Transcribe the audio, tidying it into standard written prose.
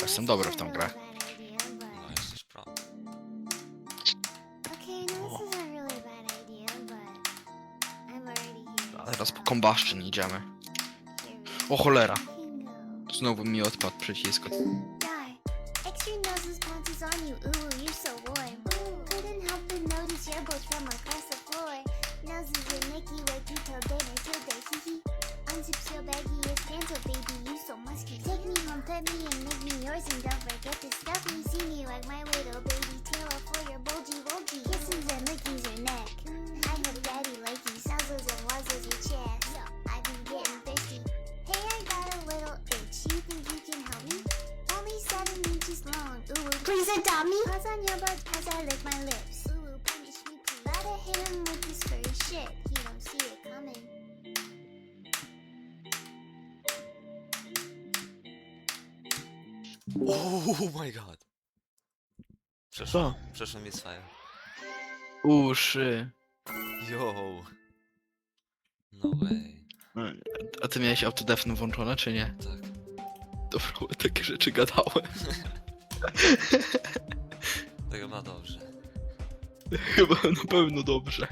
Jestem dobry w tą grę. No, jesteś pro. A teraz po combustion idziemy. O cholera. Znowu mi odpadł przycisk. Unzip your baggy as pants, oh baby, you so musky. Take me home, pet me and make me yours, and don't forget to stuff me. See me like my little baby tail for your bulgy wulgy. Kisses and lickings your neck. I have daddy likey nuzzles and wuzzles your chest. I've been getting thirsty. Hey, I got a little itch. You think you can help me? Only 7 inches long. Ooh, please adopt me. Pause on your butt as I lick my lips. Ooh, punish me, please. Gotta hit him with this furry shit. He don't see it coming. Oh my god. Przeszło MISFIRE. Uszy. Yo. No way. A ty miałeś autodefn włączone, czy nie? Tak. Dobra, bo takie rzeczy gadałem. Tego ma dobrze. Chyba na pewno dobrze.